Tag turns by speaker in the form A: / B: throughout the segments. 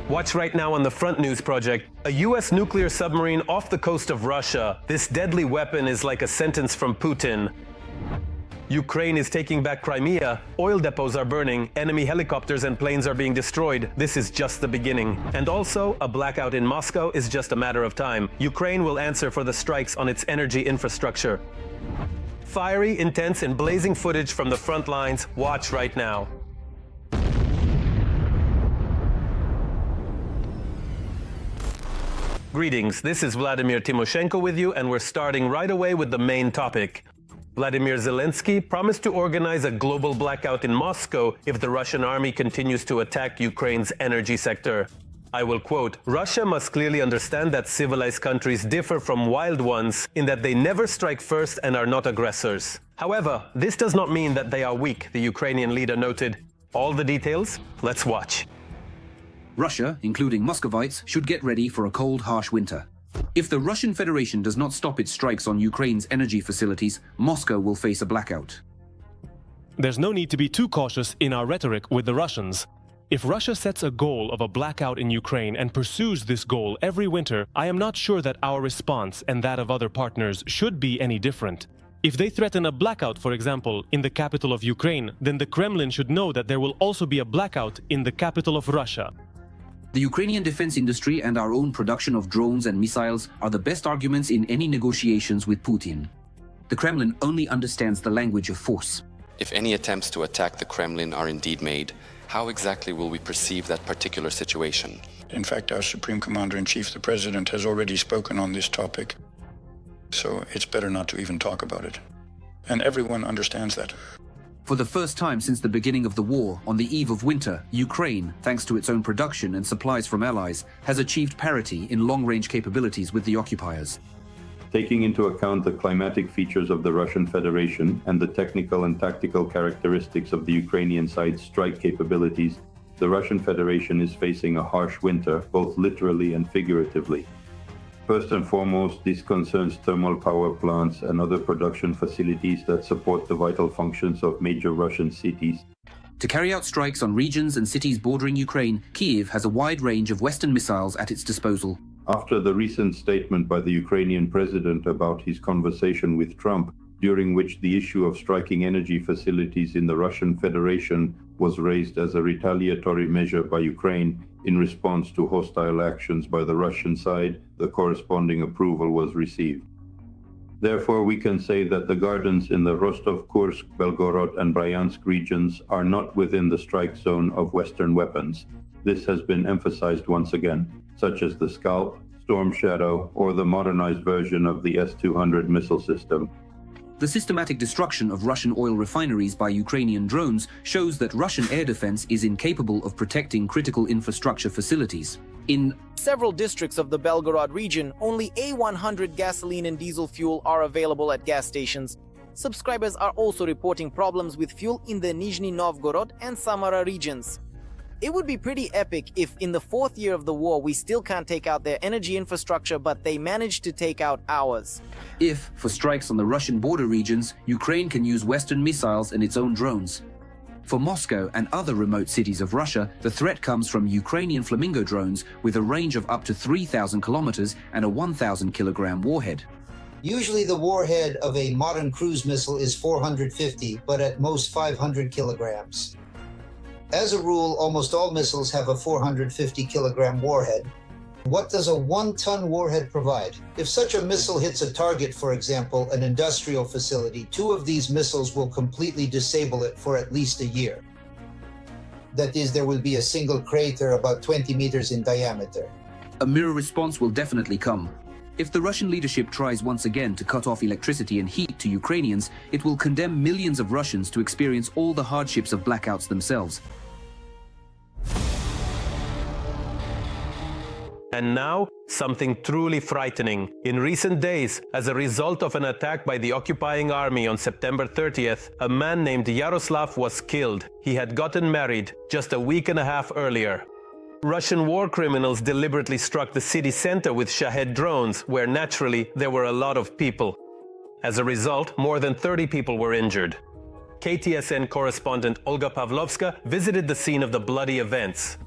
A: Watch right now on the Front News Project. A U.S. nuclear submarine off the coast of Russia. This deadly weapon is like a sentence from Putin. Ukraine is taking back Crimea. Oil depots are burning. Enemy helicopters and planes are being destroyed. This is just the beginning. And also, a blackout in Moscow is just a matter of time. Ukraine will answer for the strikes on its energy infrastructure. Fiery, intense, and blazing footage from the front lines. Watch right now. Greetings, this is Vladimir Timoshenko with you, and we're starting right away with the main topic. Volodymyr Zelenskyy promised to organize a global blackout in Moscow if the Russian army continues to attack Ukraine's energy sector. I will quote, "Russia must clearly understand that civilized countries differ from wild ones in that they never strike first and are not aggressors. However, this does not mean that they are weak," the Ukrainian leader noted. All the details? Let's watch.
B: Russia, including Muscovites, should get ready for a cold, harsh winter. If the Russian Federation does not stop its strikes on Ukraine's energy facilities, Moscow will face a blackout.
C: There's no need to be too cautious in our rhetoric with the Russians. If Russia sets a goal of a blackout in Ukraine and pursues this goal every winter, I am not sure that our response and that of other partners should be any different. If they threaten a blackout, for example, in the capital of Ukraine, then the Kremlin should know that there will also be a blackout in the capital of Russia.
B: The Ukrainian defense industry and our own production of drones and missiles are the best arguments in any negotiations with Putin. The Kremlin only understands the language of force.
D: If any attempts to attack the Kremlin are indeed made, how exactly will we perceive that particular situation?
E: In fact, our Supreme Commander-in-Chief, the President, has already spoken on this topic. So it's better not to even talk about it. And everyone understands that.
B: For the first time since the beginning of the war, on the eve of winter, Ukraine, thanks to its own production and supplies from allies, has achieved parity in long-range capabilities with the occupiers.
F: Taking into account the climatic features of the Russian Federation and the technical and tactical characteristics of the Ukrainian side's strike capabilities, the Russian Federation is facing a harsh winter, both literally and figuratively. First and foremost, this concerns thermal power plants and other production facilities that support the vital functions of major Russian cities.
B: To carry out strikes on regions and cities bordering Ukraine, Kyiv has a wide range of Western missiles at its disposal.
F: After the recent statement by the Ukrainian president about his conversation with Trump, during which the issue of striking energy facilities in the Russian Federation was raised as a retaliatory measure by Ukraine in response to hostile actions by the Russian side, the corresponding approval was received. Therefore, we can say that the gardens in the Rostov, Kursk, Belgorod and Bryansk regions are not within the strike zone of Western weapons. This has been emphasized once again, such as the Scalp, Storm Shadow, or the modernized version of the S-200 missile system.
B: The systematic destruction of Russian oil refineries by Ukrainian drones shows that Russian air defense is incapable of protecting critical infrastructure facilities. In
G: several districts of the Belgorod region, only A100 gasoline and diesel fuel are available at gas stations. Subscribers are also reporting problems with fuel in the Nizhny Novgorod and Samara regions. It would be pretty epic if in the fourth year of the war we still can't take out their energy infrastructure, but they managed to take out ours.
B: If, for strikes on the Russian border regions, Ukraine can use Western missiles and its own drones. For Moscow and other remote cities of Russia, the threat comes from Ukrainian Flamingo drones with a range of up to 3,000 kilometers and a 1,000-kilogram warhead.
H: Usually the warhead of a modern cruise missile is 450, but at most 500 kilograms. As a rule, almost all missiles have a 450-kilogram warhead. What does a 1-ton warhead provide? If such a missile hits a target, for example, an industrial facility, 2 of these missiles will completely disable it for at least a year. That is, there will be a single crater about 20 meters in diameter.
B: A mirror response will definitely come. If the Russian leadership tries once again to cut off electricity and heat to Ukrainians, it will condemn millions of Russians to experience all the hardships of blackouts themselves.
A: And now, something truly frightening. In recent days, as a result of an attack by the occupying army on September 30th, a man named Yaroslav was killed. He had gotten married just a week and a half earlier. Russian war criminals deliberately struck the city center with Shahed drones, where naturally there were a lot of people. As a result, more than 30 people were injured. KTSN correspondent Olga Pavlovska visited the scene of the bloody events.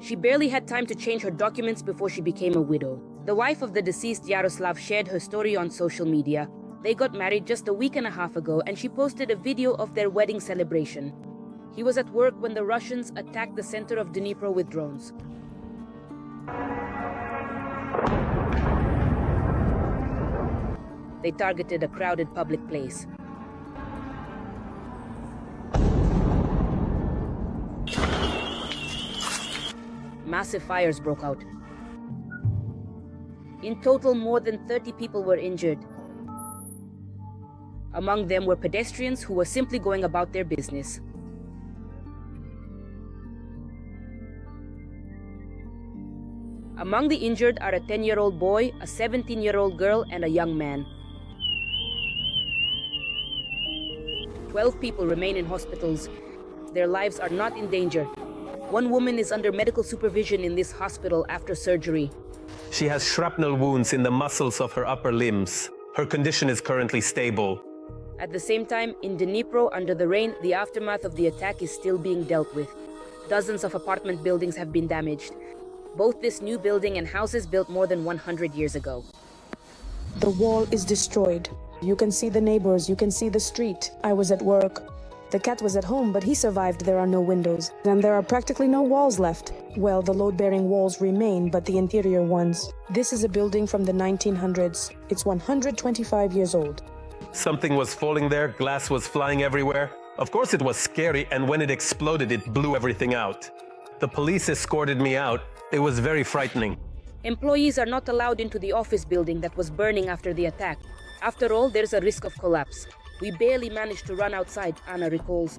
I: She barely had time to change her documents before she became a widow. The wife of the deceased Yaroslav shared her story on social media. They got married just a week and a half ago, and she posted a video of their wedding celebration. He was at work when the Russians attacked the center of Dnipro with drones. They targeted a crowded public place. Massive fires broke out. In total, more than 30 people were injured. Among them were pedestrians who were simply going about their business. Among the injured are a 10-year-old boy, a 17-year-old girl, and a young man. 12 people remain in hospitals. Their lives are not in danger. One woman is under medical supervision in this hospital after surgery.
A: She has shrapnel wounds in the muscles of her upper limbs. Her condition is currently stable.
I: At the same time, in Dnipro, under the rain, the aftermath of the attack is still being dealt with. Dozens of apartment buildings have been damaged. Both this new building and houses built more than 100 years ago.
J: The wall is destroyed. You can see the neighbors, you can see the street. I was at work. The cat was at home, but he survived. There are no windows. And there are practically no walls left. Well, the load-bearing walls remain, but the interior ones. This is a building from the 1900s. It's 125 years old.
A: Something was falling there, glass was flying everywhere. Of course it was scary, and when it exploded, it blew everything out. The police escorted me out. It was very frightening.
I: Employees are not allowed into the office building that was burning after the attack. After all, there's a risk of collapse. We barely managed to run outside, Anna recalls.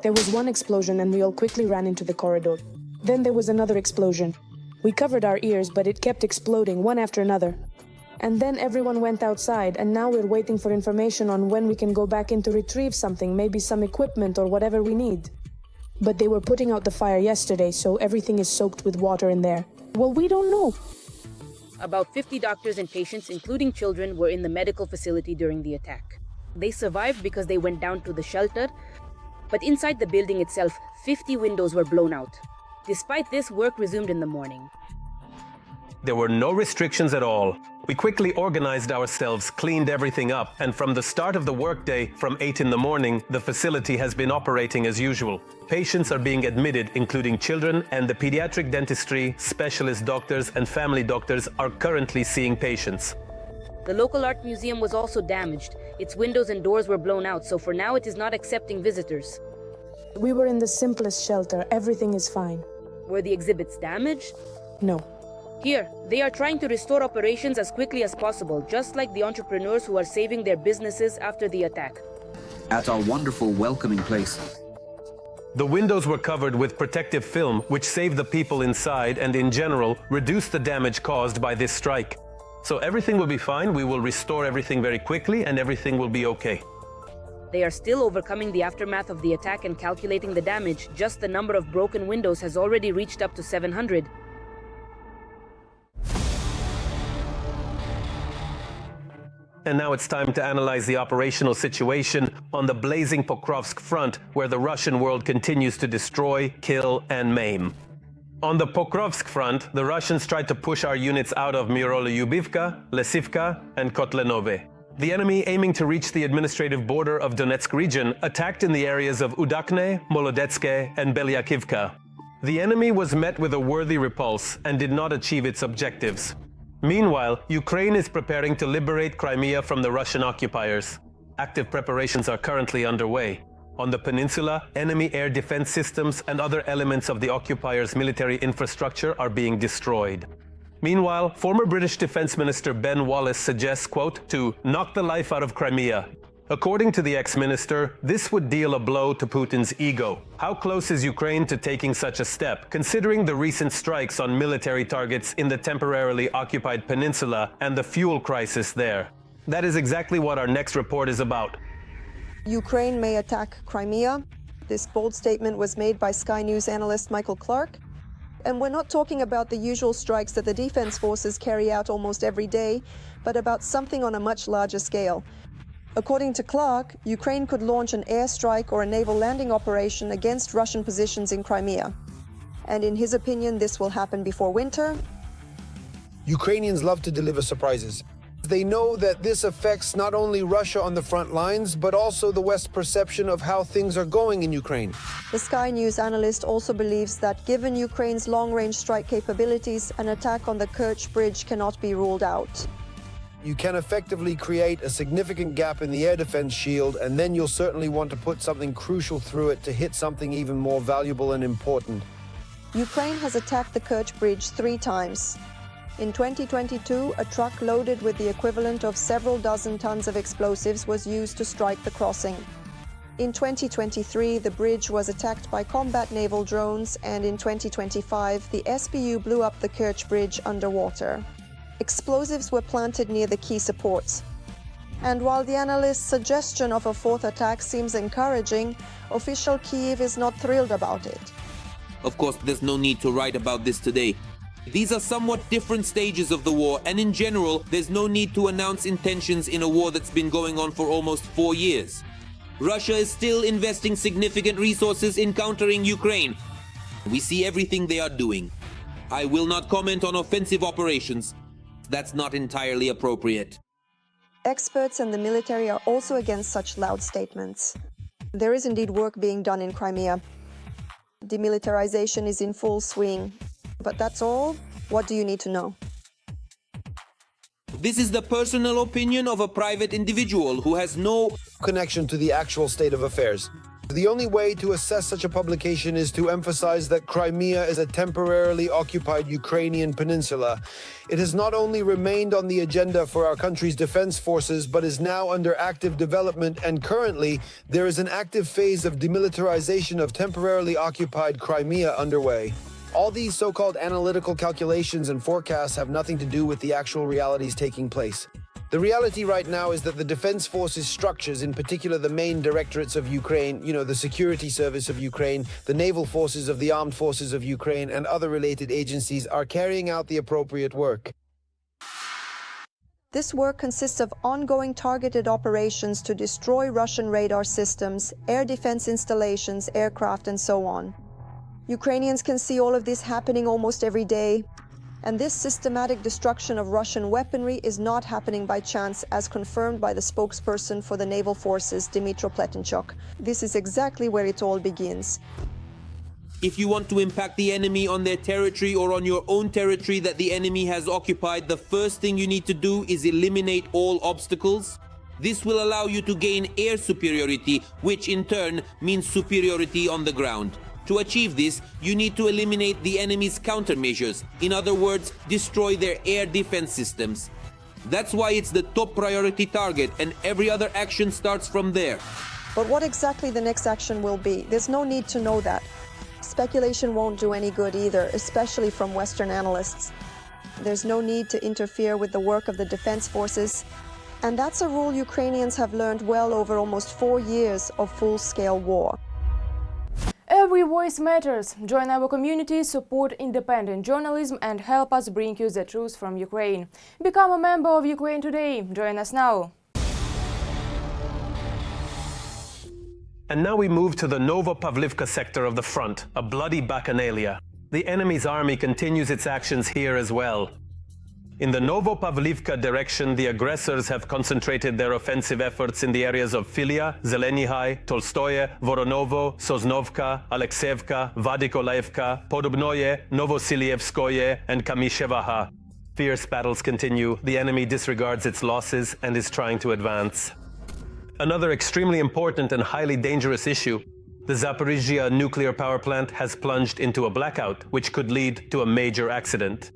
J: There was one explosion and we all quickly ran into the corridor. Then there was another explosion. We covered our ears, but it kept exploding one after another. And then everyone went outside, and now we're waiting for information on when we can go back in to retrieve something, maybe some equipment or whatever we need. But they were putting out the fire yesterday, so everything is soaked with water in there. Well, we don't know.
I: About 50 doctors and patients, including children, were in the medical facility during the attack. They survived because they went down to the shelter, but inside the building itself, 50 windows were blown out. Despite this, work resumed in the morning.
A: There were no restrictions at all. We quickly organized ourselves, cleaned everything up, and from the start of the workday, from 8 in the morning, the facility has been operating as usual. Patients are being admitted, including children, and the pediatric dentistry, specialist doctors, and family doctors are currently seeing patients.
I: The local art museum was also damaged. Its windows and doors were blown out, so for now it is not accepting visitors.
J: We were in the simplest shelter. Everything is fine.
I: Were the exhibits damaged?
J: No.
I: Here, they are trying to restore operations as quickly as possible, just like the entrepreneurs who are saving their businesses after the attack.
B: At our wonderful welcoming place.
A: The windows were covered with protective film, which saved the people inside and, in general, reduced the damage caused by this strike. So everything will be fine, we will restore everything very quickly, and everything will be okay.
I: They are still overcoming the aftermath of the attack and calculating the damage. Just the number of broken windows has already reached up to 700.
A: And now it's time to analyze the operational situation on the blazing Pokrovsk front, where the Russian world continues to destroy, kill, and maim. On the Pokrovsk front, the Russians tried to push our units out of Myrolo-Yubivka, Lesivka, and Kotlenove. The enemy, aiming to reach the administrative border of Donetsk region, attacked in the areas of Udakne, Molodetske, and Belyakivka. The enemy was met with a worthy repulse and did not achieve its objectives. Meanwhile, Ukraine is preparing to liberate Crimea from the Russian occupiers. Active preparations are currently underway. On the peninsula, enemy air defense systems and other elements of the occupiers' military infrastructure are being destroyed. Meanwhile, former British Defense Minister Ben Wallace suggests, quote, to knock the life out of Crimea. According to the ex-minister, this would deal a blow to Putin's ego. How close is Ukraine to taking such a step, considering the recent strikes on military targets in the temporarily occupied peninsula and the fuel crisis there? That is exactly what our next report is about.
K: Ukraine may attack Crimea. This bold statement was made by Sky News analyst Michael Clark. And we're not talking about the usual strikes that the defense forces carry out almost every day, but about something on a much larger scale. According to Clark, Ukraine could launch an airstrike or a naval landing operation against Russian positions in Crimea. and in his opinion, this will happen before winter.
L: Ukrainians love to deliver surprises. They know that this affects not only Russia on the front lines, but also the West's perception of how things are going in Ukraine.
K: The Sky News analyst also believes that given Ukraine's long-range strike capabilities, an attack on the Kerch Bridge cannot be ruled out.
L: You can effectively create a significant gap in the air defense shield, and then you'll certainly want to put something crucial through it to hit something even more valuable and important.
K: Ukraine has attacked the Kerch Bridge 3 times. In 2022, a truck loaded with the equivalent of several dozen tons of explosives was used to strike the crossing. In 2023, the bridge was attacked by combat naval drones, and in 2025, the SBU blew up the Kerch Bridge underwater. Explosives were planted near the key supports. And while the analyst's suggestion of a 4th attack seems encouraging, official Kyiv is not thrilled about it.
M: Of course, there's no need to write about this today. These are somewhat different stages of the war, and in general, there's no need to announce intentions in a war that's been going on for almost 4 years. Russia is still investing significant resources in countering Ukraine. We see everything they are doing. I will not comment on offensive operations. That's not entirely appropriate.
K: Experts and the military are also against such loud statements. There is indeed work being done in Crimea. Demilitarization is in full swing. But that's all? What do you need to know?
M: This is the personal opinion of a private individual who has no
L: connection to the actual state of affairs. The only way to assess such a publication is to emphasize that Crimea is a temporarily occupied Ukrainian peninsula. It has not only remained on the agenda for our country's defense forces, but is now under active development, and currently there is an active phase of demilitarization of temporarily occupied Crimea underway. All these so-called analytical calculations and forecasts have nothing to do with the actual realities taking place. The reality right now is that the defense forces structures, in particular the main directorates of Ukraine, the security service of Ukraine, the naval forces of the armed forces of Ukraine, and other related agencies are carrying out the appropriate work.
K: This work consists of ongoing targeted operations to destroy Russian radar systems, air defense installations, aircraft, and so on. Ukrainians can see all of this happening almost every day, and this systematic destruction of Russian weaponry is not happening by chance, as confirmed by the spokesperson for the naval forces, Dmytro Pletenchuk. This is exactly where it all begins.
M: If you want to impact the enemy on their territory or on your own territory that the enemy has occupied, the first thing you need to do is eliminate all obstacles. This will allow you to gain air superiority, which in turn means superiority on the ground. To achieve this, you need to eliminate the enemy's countermeasures. In other words, destroy their air defense systems. That's why it's the top priority target, and every other action starts from there.
K: But what exactly the next action will be, there's no need to know that. Speculation won't do any good either, especially from Western analysts. There's no need to interfere with the work of the defense forces. And that's a rule Ukrainians have learned well over almost 4 years of full-scale war.
N: Every voice matters. Join our community, support independent journalism, and help us bring you the truth from Ukraine. Become a member of Ukraine Today. Join us now.
A: And now we move to the Novopavlivka sector of the front, a bloody bacchanalia. The enemy's army continues its actions here as well. In the Novopavlivka direction, the aggressors have concentrated their offensive efforts in the areas of Filia, Zelenihai, Tolstoye, Voronovo, Sosnovka, Alexeyevka, Vadikolaevka, Podobnoye, Novosilievskoye, and Kamyshevaha. Fierce battles continue. The enemy disregards its losses and is trying to advance. Another extremely important and highly dangerous issue: the Zaporizhzhia nuclear power plant has plunged into a blackout, which could lead to a major accident.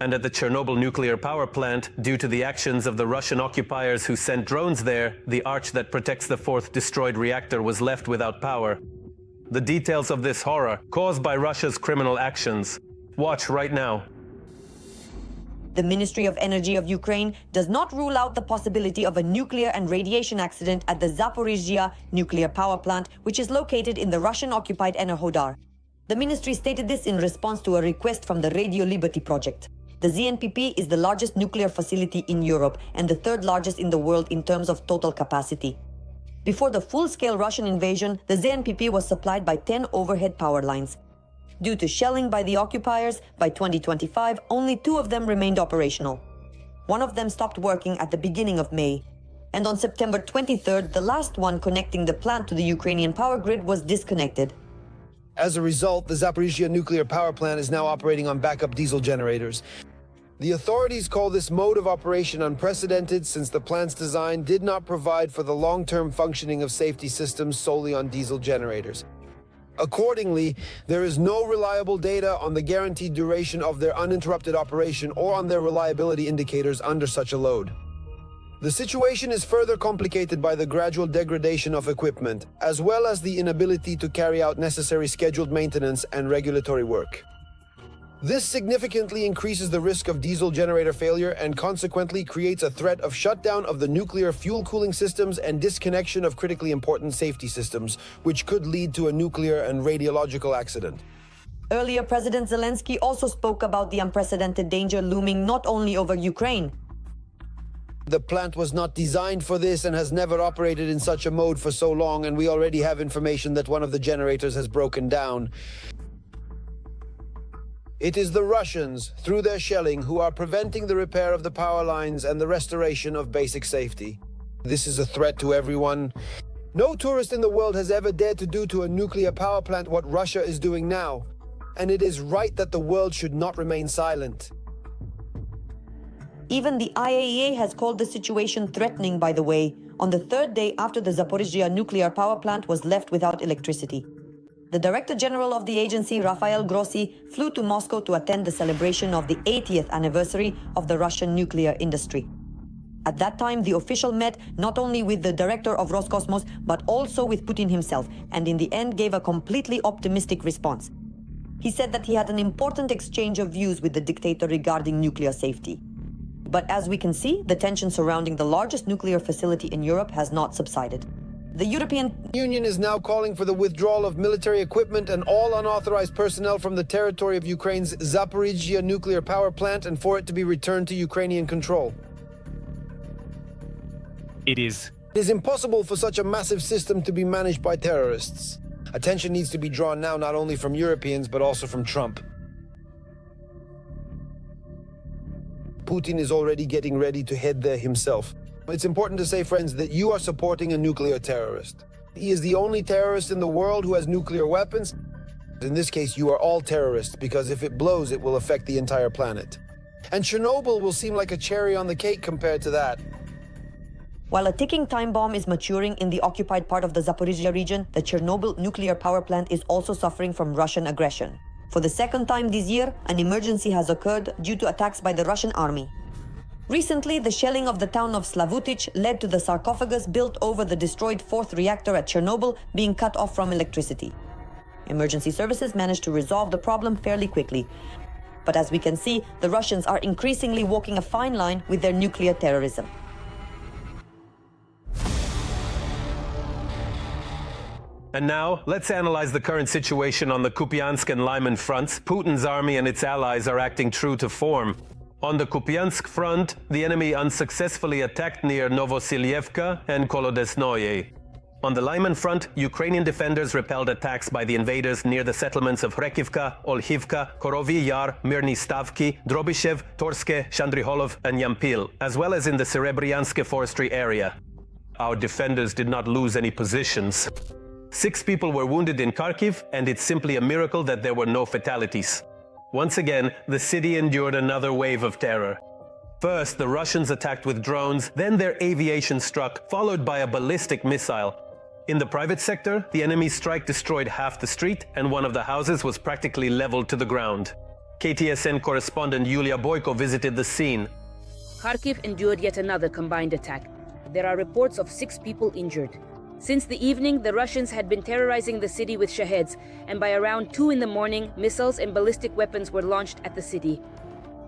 A: And at the Chernobyl nuclear power plant, due to the actions of the Russian occupiers who sent drones there, the arch that protects the 4th destroyed reactor was left without power. The details of this horror, caused by Russia's criminal actions. Watch right now.
O: The Ministry of Energy of Ukraine does not rule out the possibility of a nuclear and radiation accident at the Zaporizhzhia nuclear power plant, which is located in the Russian-occupied Enerhodar. The ministry stated this in response to a request from the Radio Liberty project. The ZNPP is the largest nuclear facility in Europe and the 3rd largest in the world in terms of total capacity. Before the full-scale Russian invasion, the ZNPP was supplied by 10 overhead power lines. Due to shelling by the occupiers, by 2025, only 2 of them remained operational. One of them stopped working at the beginning of May. And on September 23rd, the last one connecting the plant to the Ukrainian power grid was disconnected.
L: As a result, the Zaporizhzhia nuclear power plant is now operating on backup diesel generators. The authorities call this mode of operation unprecedented since the plant's design did not provide for the long-term functioning of safety systems solely on diesel generators. Accordingly, there is no reliable data on the guaranteed duration of their uninterrupted operation or on their reliability indicators under such a load. The situation is further complicated by the gradual degradation of equipment, as well as the inability to carry out necessary scheduled maintenance and regulatory work. This significantly increases the risk of diesel generator failure and consequently creates a threat of shutdown of the nuclear fuel cooling systems and disconnection of critically important safety systems, which could lead to a nuclear and radiological accident.
O: Earlier, President Zelenskyy also spoke about the unprecedented danger looming not only over Ukraine.
L: The plant was not designed for this and has never operated in such a mode for so long, and we already have information that one of the generators has broken down. It is the Russians, through their shelling, who are preventing the repair of the power lines and the restoration of basic safety. This is a threat to everyone. No tourist in the world has ever dared to do to a nuclear power plant what Russia is doing now. And it is right that the world should not remain silent.
O: Even the IAEA has called the situation threatening, by the way, on the 3rd day after the Zaporizhzhia nuclear power plant was left without electricity. The Director General of the agency, Rafael Grossi, flew to Moscow to attend the celebration of the 80th anniversary of the Russian nuclear industry. At that time, the official met not only with the director of Roscosmos, but also with Putin himself, and in the end gave a completely optimistic response. He said that he had an important exchange of views with the dictator regarding nuclear safety. But as we can see, the tension surrounding the largest nuclear facility in Europe has not subsided. The European
L: Union is now calling for the withdrawal of military equipment and all unauthorized personnel from the territory of Ukraine's Zaporizhzhia nuclear power plant and for it to be returned to Ukrainian control.
C: It is
L: impossible for such a massive system to be managed by terrorists. Attention needs to be drawn now not only from Europeans but also from Trump. Putin is already getting ready to head there himself. It's important to say, friends, that you are supporting a nuclear terrorist. He is the only terrorist in the world who has nuclear weapons. In this case, you are all terrorists, because if it blows, it will affect the entire planet. And Chernobyl will seem like a cherry on the cake compared to that.
O: While a ticking time bomb is maturing in the occupied part of the Zaporizhzhia region, the Chernobyl nuclear power plant is also suffering from Russian aggression. For the 2nd time this year, an emergency has occurred due to attacks by the Russian army. Recently, the shelling of the town of Slavutich led to the sarcophagus built over the destroyed 4th reactor at Chernobyl being cut off from electricity. Emergency services managed to resolve the problem fairly quickly. But as we can see, the Russians are increasingly walking a fine line with their nuclear terrorism.
A: And now, let's analyze the current situation on the Kupiansk and Lyman fronts. Putin's army and its allies are acting true to form. On the Kupiansk front, the enemy unsuccessfully attacked near Novosilievka and Kolodesnoye. On the Lyman front, Ukrainian defenders repelled attacks by the invaders near the settlements of Rekivka, Olhivka, Korovy Yar, Myrny Stavki, Drobyshev, Torske, Shandriholov and Yampil, as well as in the Serebryansk forestry area. Our defenders did not lose any positions. 6 people were wounded in Kharkiv, and it's simply a miracle that there were no fatalities. Once again, the city endured another wave of terror. First, the Russians attacked with drones, then their aviation struck, followed by a ballistic missile. In the private sector, the enemy's strike destroyed half the street, and one of the houses was practically leveled to the ground. KTSN correspondent Yulia Boyko visited the scene.
I: Kharkiv endured yet another combined attack. There are reports of 6 people injured. Since the evening, the Russians had been terrorizing the city with shaheds, and by around 2 in the morning, missiles and ballistic weapons were launched at the city.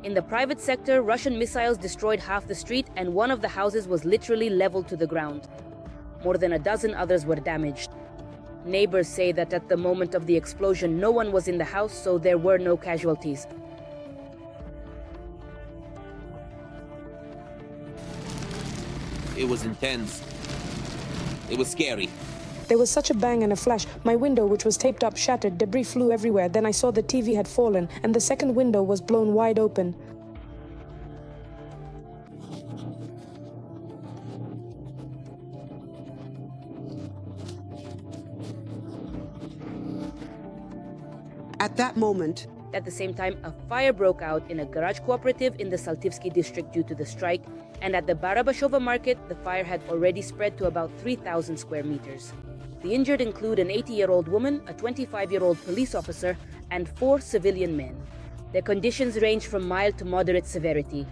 I: In the private sector, Russian missiles destroyed half the street, and one of the houses was literally leveled to the ground. More than a dozen others were damaged. Neighbors say that at the moment of the explosion, no one was in the house, so there were no casualties.
M: It was intense. It was scary.
J: There was such a bang and a flash. My window, which was taped up, shattered. Debris flew everywhere. Then I saw the TV had fallen, and the second window was blown wide open.
P: At that moment,
I: At the same time, a fire broke out in a garage cooperative in the Saltivsky district due to the strike, and at the Barabashova market, the fire had already spread to about 3,000 square meters. The injured include an 80-year-old woman, a 25-year-old police officer, and 4 civilian men. Their conditions range from mild to moderate severity.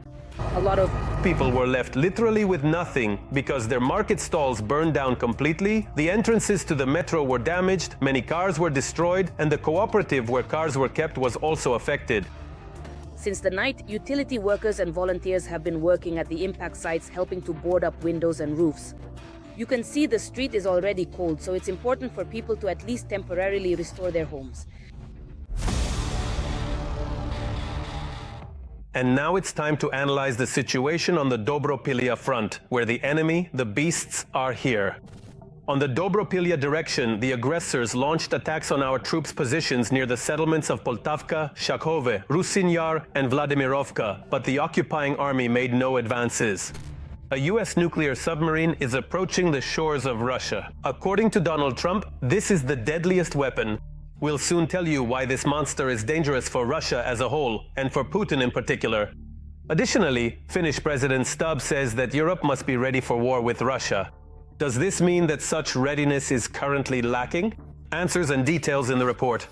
I: A lot of
A: people were left literally with nothing because their market stalls burned down completely, the entrances to the metro were damaged, many cars were destroyed, and the cooperative where cars were kept was also affected.
I: Since the night, utility workers and volunteers have been working at the impact sites, helping to board up windows and roofs. You can see the street is already cold, so it's important for people to at least temporarily restore their homes.
A: And now it's time to analyze the situation on the Dobropilya front, where the enemy, the beasts, are here. On the Dobropilya direction, the aggressors launched attacks on our troops' positions near the settlements of Poltavka, Shakhove, Rusin Yar, and Vladimirovka, but the occupying army made no advances. A U.S. nuclear submarine is approaching the shores of Russia. According to Donald Trump, this is the deadliest weapon. We'll soon tell you why this monster is dangerous for Russia as a whole, and for Putin in particular. Additionally, Finnish President Stubb says that Europe must be ready for war with Russia. Does this mean that such readiness is currently lacking? Answers and details in the report.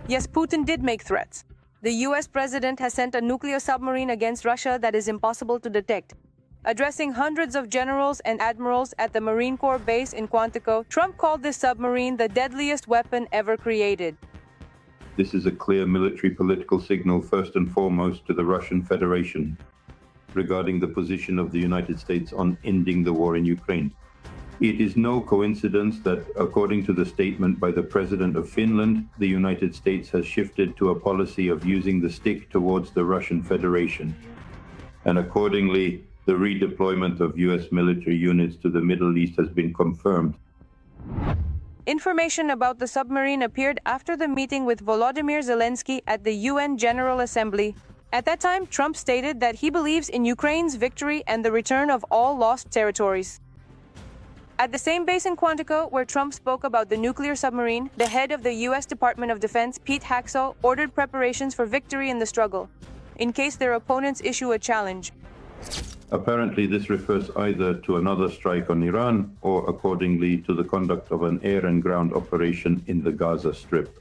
Q: Yes, Putin did make threats. The US president has sent a nuclear submarine against Russia that is impossible to detect. Addressing hundreds of generals and admirals at the Marine Corps base in Quantico, Trump called this submarine the deadliest weapon ever created.
F: This is a clear military political signal first and foremost to the Russian Federation regarding the position of the United States on ending the war in Ukraine. It is no coincidence that, according to the statement by the President of Finland, the United States has shifted to a policy of using the stick towards the Russian Federation. And accordingly, the redeployment of US military units to the Middle East has been confirmed.
Q: Information about the submarine appeared after the meeting with Volodymyr Zelenskyy at the UN General Assembly. At that time, Trump stated that he believes in Ukraine's victory and the return of all lost territories. At the same base in Quantico, where Trump spoke about the nuclear submarine, the head of the US Department of Defense, Pete Haxall, ordered preparations for victory in the struggle, in case their opponents issue a challenge.
F: Apparently, this refers either to another strike on Iran or accordingly to the conduct of an air and ground operation in the Gaza Strip.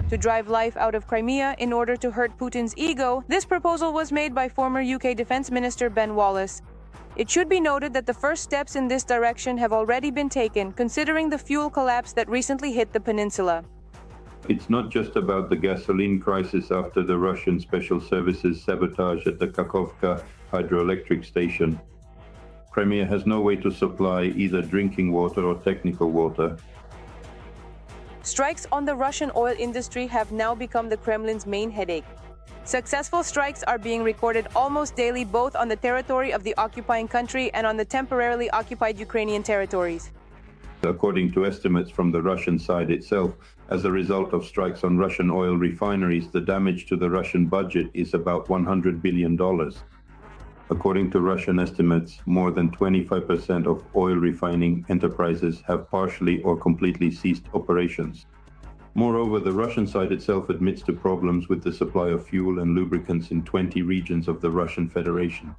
Q: To drive life out of Crimea in order to hurt Putin's ego, this proposal was made by former UK Defence Minister Ben Wallace. It should be noted that the first steps in this direction have already been taken, considering the fuel collapse that recently hit the peninsula.
F: It's not just about the gasoline crisis after the Russian Special Services sabotage at the Kakhovka hydroelectric station. Crimea has no way to supply either drinking water or technical water.
Q: Strikes on the Russian oil industry have now become the Kremlin's main headache. Successful strikes are being recorded almost daily, both on the territory of the occupying country and on the temporarily occupied Ukrainian territories.
F: According to estimates from the Russian side itself, as a result of strikes on Russian oil refineries, the damage to the Russian budget is about $100 billion. According to Russian estimates, more than 25% of oil refining enterprises have partially or completely ceased operations. Moreover, the Russian side itself admits to problems with the supply of fuel and lubricants in 20 regions of the Russian Federation.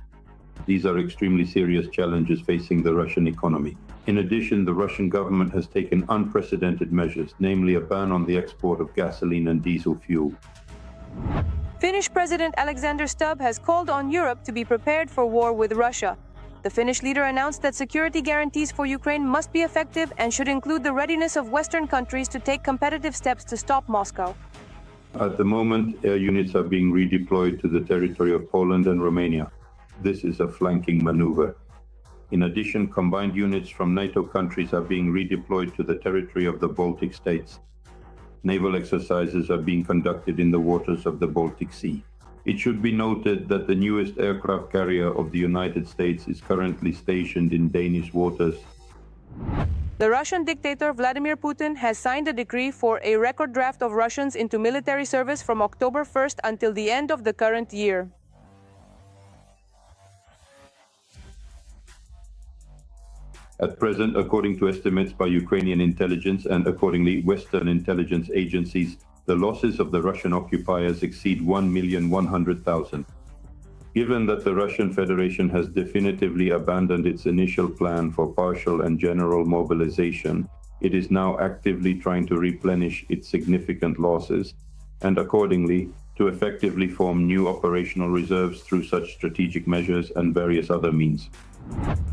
F: These are extremely serious challenges facing the Russian economy. In addition, the Russian government has taken unprecedented measures, namely a ban on the export of gasoline and diesel fuel.
Q: Finnish President Alexander Stubb has called on Europe to be prepared for war with Russia. The Finnish leader announced that security guarantees for Ukraine must be effective and should include the readiness of Western countries to take competitive steps to stop Moscow.
F: At the moment, air units are being redeployed to the territory of Poland and Romania. This is a flanking maneuver. In addition, combined units from NATO countries are being redeployed to the territory of the Baltic states. Naval exercises are being conducted in the waters of the Baltic Sea. It should be noted that the newest aircraft carrier of the United States is currently stationed in Danish waters.
Q: The Russian dictator Vladimir Putin has signed a decree for a record draft of Russians into military service from October 1st until the end of the current year.
F: At present, according to estimates by Ukrainian intelligence and accordingly Western intelligence agencies, the losses of the Russian occupiers exceed 1,100,000. Given that the Russian Federation has definitively abandoned its initial plan for partial and general mobilization, it is now actively trying to replenish its significant losses, and accordingly, to effectively form new operational reserves through such strategic measures and various other means.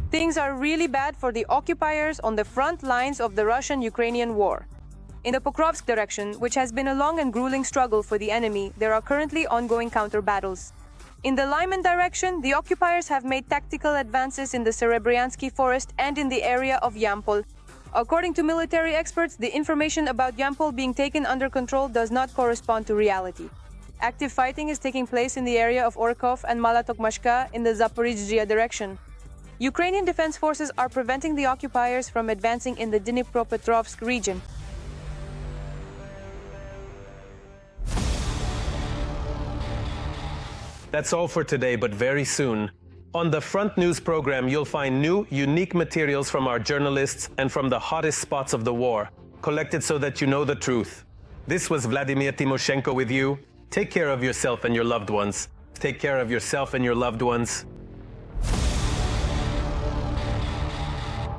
Q: Things are really bad for the occupiers on the front lines of the Russian-Ukrainian war. In the Pokrovsk direction, which has been a long and grueling struggle for the enemy, there are currently ongoing counter-battles. In the Lyman direction, the occupiers have made tactical advances in the Serebryansky forest and in the area of Yampol. According to military experts, the information about Yampol being taken under control does not correspond to reality. Active fighting is taking place in the area of Orkov and Malatokmashka in the Zaporizhzhia direction. Ukrainian defense forces are preventing the occupiers from advancing in the Dnipropetrovsk region.
A: That's all for today, but very soon. On the Front News program, you'll find new, unique materials from our journalists and from the hottest spots of the war, collected so that you know the truth. This was Vladimir Timoshenko with you. Take care of yourself and your loved ones. Take care of yourself and your loved ones.